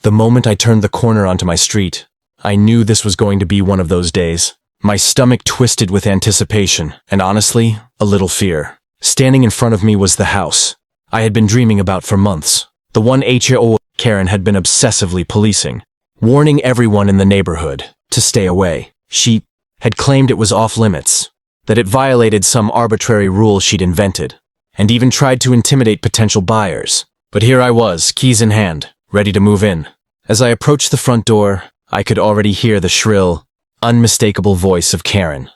The moment I turned the corner onto my street, I knew this was going to be one of those days. My stomach twisted with anticipation, and honestly, a little fear. Standing in front of me was the house I had been dreaming about for months. The one HOA Karen had been obsessively policing, warning everyone in the neighborhood to stay away. She had claimed it was off limits, that it violated some arbitrary rule she'd invented, and even tried to intimidate potential buyers. But here I was, keys in hand, ready to move in. As I approached the front door, I could already hear the shrill, unmistakable voice of Karen.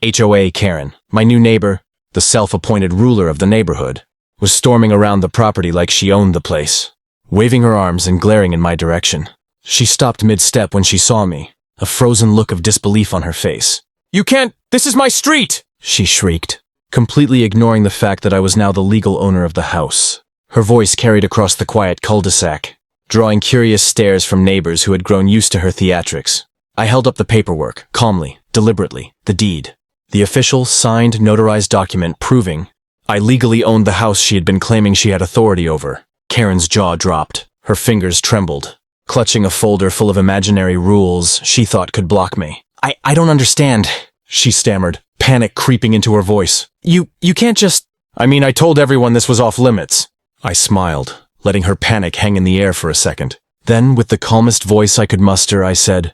HOA Karen, my new neighbor, the self-appointed ruler of the neighborhood, was storming around the property like she owned the place, waving her arms and glaring in my direction. She stopped mid-step when she saw me, a frozen look of disbelief on her face. "You can't! This is my street!" she shrieked, completely ignoring the fact that I was now the legal owner of the house. Her voice carried across the quiet cul-de-sac, drawing curious stares from neighbors who had grown used to her theatrics. I held up the paperwork, calmly, deliberately, the deed. The official, signed, notarized document proving I legally owned the house she had been claiming she had authority over. Karen's jaw dropped. Her fingers trembled, clutching a folder full of imaginary rules she thought could block me. I don't understand, she stammered, panic creeping into her voice. You can't just... I told everyone this was off limits. I smiled, letting her panic hang in the air for a second. Then, with the calmest voice I could muster, I said,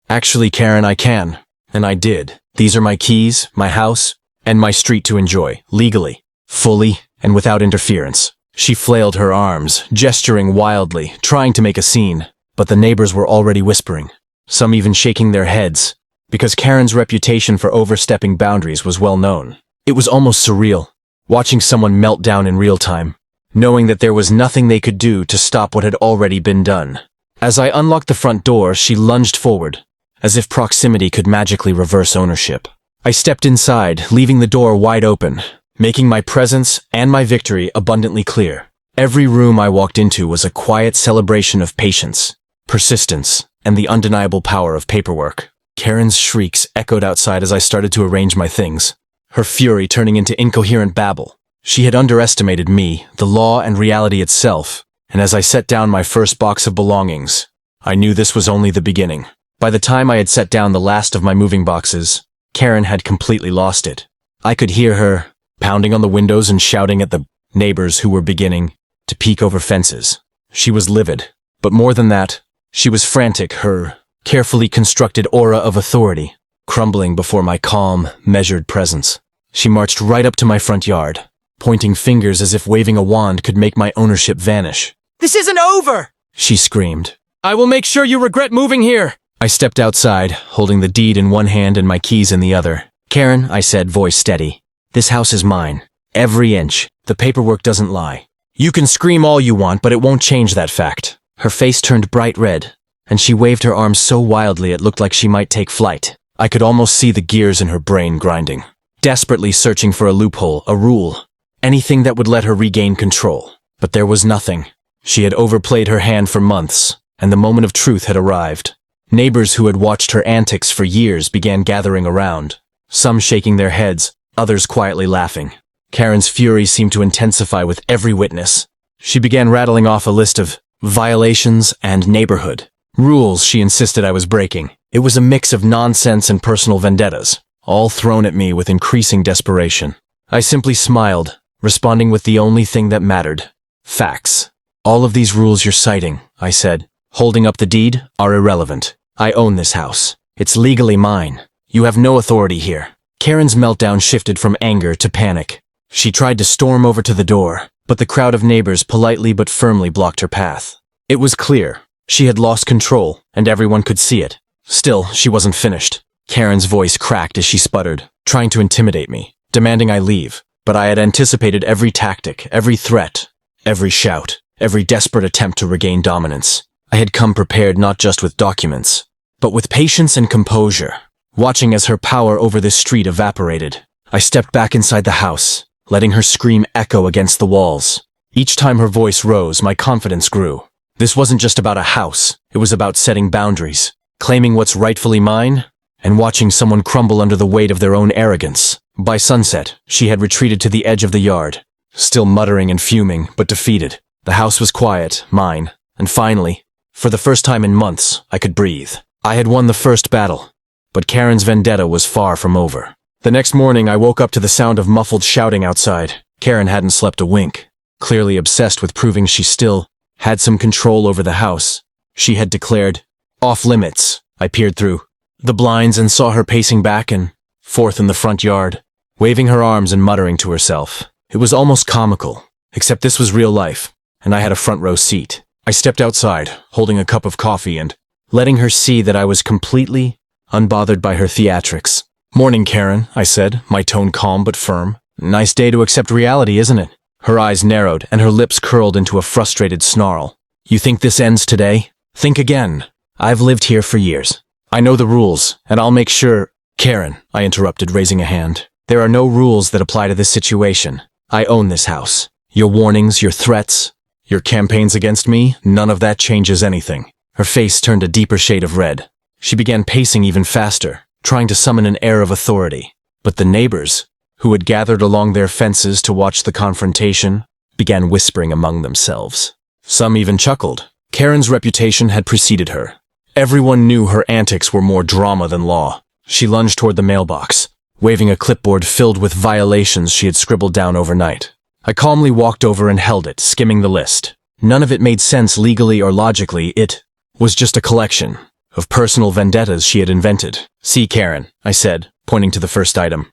"Actually, Karen, I can. And I did. These are my keys, my house, and my street to enjoy, legally, fully, and without interference." She flailed her arms, gesturing wildly, trying to make a scene, but the neighbors were already whispering, some even shaking their heads, because Karen's reputation for overstepping boundaries was well known. It was almost surreal, watching someone melt down in real time, knowing that there was nothing they could do to stop what had already been done. As I unlocked the front door, she lunged forward, as if proximity could magically reverse ownership. I stepped inside, leaving the door wide open, making my presence and my victory abundantly clear. Every room I walked into was a quiet celebration of patience, persistence, and the undeniable power of paperwork. Karen's shrieks echoed outside as I started to arrange my things, her fury turning into incoherent babble. She had underestimated me, the law, and reality itself, and as I set down my first box of belongings, I knew this was only the beginning. By the time I had set down the last of my moving boxes, Karen had completely lost it. I could hear her pounding on the windows and shouting at the neighbors who were beginning to peek over fences. She was livid, but more than that, she was frantic, her carefully constructed aura of authority crumbling before my calm, measured presence. She marched right up to my front yard, pointing fingers as if waving a wand could make my ownership vanish. "This isn't over!" she screamed. "I will make sure you regret moving here!" I stepped outside, holding the deed in one hand and my keys in the other. "Karen," I said, voice steady, "this house is mine. Every inch. The paperwork doesn't lie. You can scream all you want, but it won't change that fact." Her face turned bright red, and she waved her arms so wildly it looked like she might take flight. I could almost see the gears in her brain grinding, desperately searching for a loophole, a rule, anything that would let her regain control. But there was nothing. She had overplayed her hand for months, and the moment of truth had arrived. Neighbors who had watched her antics for years began gathering around, some shaking their heads, others quietly laughing. Karen's fury seemed to intensify with every witness. She began rattling off a list of violations and neighborhood rules she insisted I was breaking. It was a mix of nonsense and personal vendettas, all thrown at me with increasing desperation. I simply smiled, responding with the only thing that mattered: facts. "All of these rules you're citing," I said, holding up the deed, "are irrelevant. I own this house. It's legally mine. You have no authority here." Karen's meltdown shifted from anger to panic. She tried to storm over to the door, but the crowd of neighbors politely but firmly blocked her path. It was clear. She had lost control, and everyone could see it. Still, she wasn't finished. Karen's voice cracked as she sputtered, trying to intimidate me, demanding I leave. But I had anticipated every tactic, every threat, every shout, every desperate attempt to regain dominance. I had come prepared not just with documents, but with patience and composure. Watching as her power over this street evaporated, I stepped back inside the house, letting her scream echo against the walls. Each time her voice rose, my confidence grew. This wasn't just about a house, it was about setting boundaries, claiming what's rightfully mine, and watching someone crumble under the weight of their own arrogance. By sunset, she had retreated to the edge of the yard, still muttering and fuming, but defeated. The house was quiet, mine, and finally, For the first time in months, I could breathe. I had won the first battle, but Karen's vendetta was far from over. The next morning, I woke up to the sound of muffled shouting outside. Karen hadn't slept a wink, clearly obsessed with proving she still had some control over the house. She had declared, "Off limits." I peered through the blinds and saw her pacing back and forth in the front yard, waving her arms and muttering to herself. It was almost comical, except this was real life, and I had a front row seat. I stepped outside, holding a cup of coffee and letting her see that I was completely unbothered by her theatrics. "Morning, Karen," I said, my tone calm but firm. "Nice day to accept reality, isn't it?" Her eyes narrowed and her lips curled into a frustrated snarl. "You think this ends today? Think again. I've lived here for years. I know the rules, and I'll make sure—" "Karen," I interrupted, raising a hand. "There are no rules that apply to this situation. I own this house. Your warnings, your threats, your campaigns against me, none of that changes anything." Her face turned a deeper shade of red. She began pacing even faster, trying to summon an air of authority. But the neighbors, who had gathered along their fences to watch the confrontation, began whispering among themselves. Some even chuckled. Karen's reputation had preceded her. Everyone knew her antics were more drama than law. She lunged toward the mailbox, waving a clipboard filled with violations she had scribbled down overnight. I calmly walked over and held it, skimming the list. None of it made sense legally or logically. It was just a collection of personal vendettas she had invented. "See, Karen," I said, pointing to the first item.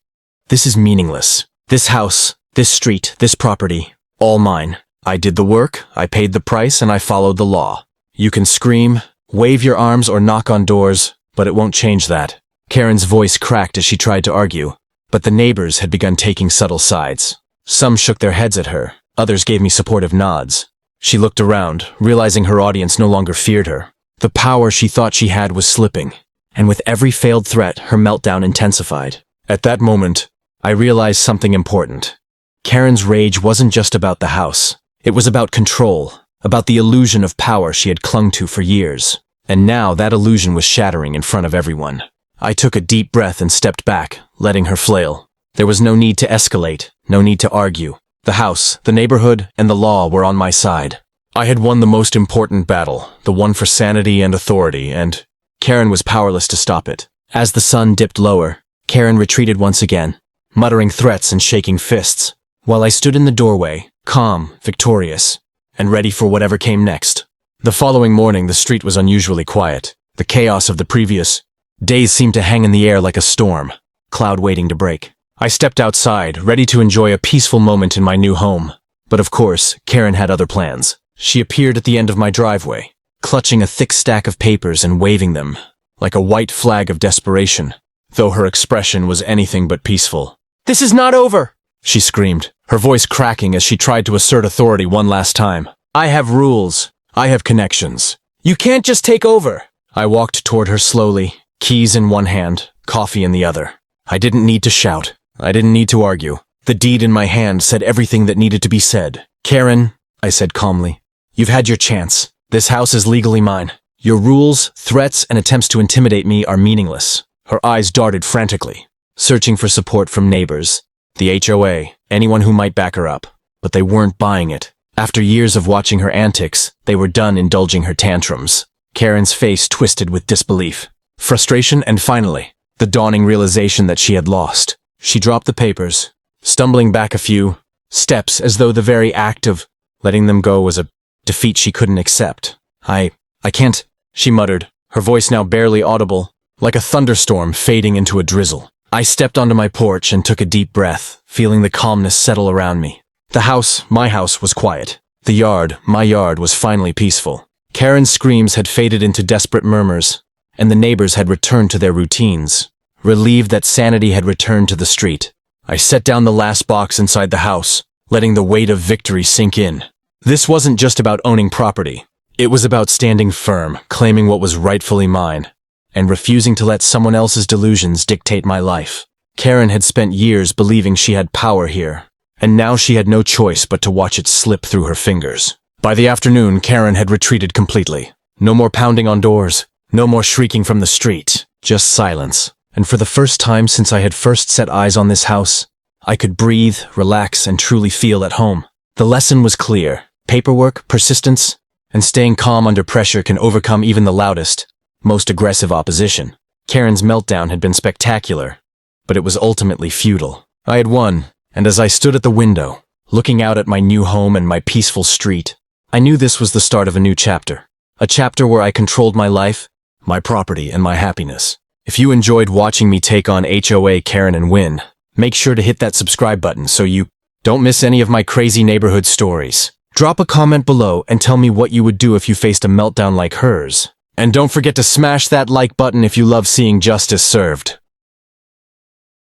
"This is meaningless. This house, this street, this property, all mine. I did the work, I paid the price, and I followed the law. You can scream, wave your arms, or knock on doors, but it won't change that." Karen's voice cracked as she tried to argue, but the neighbors had begun taking subtle sides. Some shook their heads at her, others gave me supportive nods. She looked around, realizing her audience no longer feared her. The power she thought she had was slipping, and with every failed threat, her meltdown intensified. At that moment, I realized something important. Karen's rage wasn't just about the house. It was about control, about the illusion of power she had clung to for years. And now that illusion was shattering in front of everyone. I took a deep breath and stepped back, letting her flail. There was no need to escalate, no need to argue. The house, the neighborhood, and the law were on my side. I had won the most important battle, the one for sanity and authority, and Karen was powerless to stop it. As the sun dipped lower, Karen retreated once again, muttering threats and shaking fists, while I stood in the doorway, calm, victorious, and ready for whatever came next. The following morning, the street was unusually quiet. The chaos of the previous days seemed to hang in the air like a storm, cloud waiting to break. I stepped outside, ready to enjoy a peaceful moment in my new home. But of course, Karen had other plans. She appeared at the end of my driveway, clutching a thick stack of papers and waving them, like a white flag of desperation, though her expression was anything but peaceful. "This is not over!" she screamed, her voice cracking as she tried to assert authority one last time. "I have rules. I have connections. You can't just take over." I walked toward her slowly, keys in one hand, coffee in the other. I didn't need to shout. I didn't need to argue. The deed in my hand said everything that needed to be said. "Karen," I said calmly, "you've had your chance. This house is legally mine. Your rules, threats, and attempts to intimidate me are meaningless." Her eyes darted frantically, searching for support from neighbors, the HOA, anyone who might back her up. But they weren't buying it. After years of watching her antics, they were done indulging her tantrums. Karen's face twisted with disbelief, frustration, and finally, the dawning realization that she had lost. She dropped the papers, stumbling back a few steps as though the very act of letting them go was a defeat she couldn't accept. I can't," she muttered, her voice now barely audible, like a thunderstorm fading into a drizzle. I stepped onto my porch and took a deep breath, feeling the calmness settle around me. The house, my house, was quiet. The yard, my yard, was finally peaceful. Karen's screams had faded into desperate murmurs, and the neighbors had returned to their routines. Relieved that sanity had returned to the street, I set down the last box inside the house, letting the weight of victory sink in. This wasn't just about owning property. It was about standing firm, claiming what was rightfully mine, and refusing to let someone else's delusions dictate my life. Karen had spent years believing she had power here, and now she had no choice but to watch it slip through her fingers. By the afternoon, Karen had retreated completely. No more pounding on doors, no more shrieking from the street, just silence. And for the first time since I had first set eyes on this house, I could breathe, relax, and truly feel at home. The lesson was clear. Paperwork, persistence, and staying calm under pressure can overcome even the loudest, most aggressive opposition. Karen's meltdown had been spectacular, but it was ultimately futile. I had won, and as I stood at the window, looking out at my new home and my peaceful street, I knew this was the start of a new chapter. A chapter where I controlled my life, my property, and my happiness. If you enjoyed watching me take on HOA, Karen, and win, make sure to hit that subscribe button so you don't miss any of my crazy neighborhood stories. Drop a comment below and tell me what you would do if you faced a meltdown like hers. And don't forget to smash that like button if you love seeing justice served.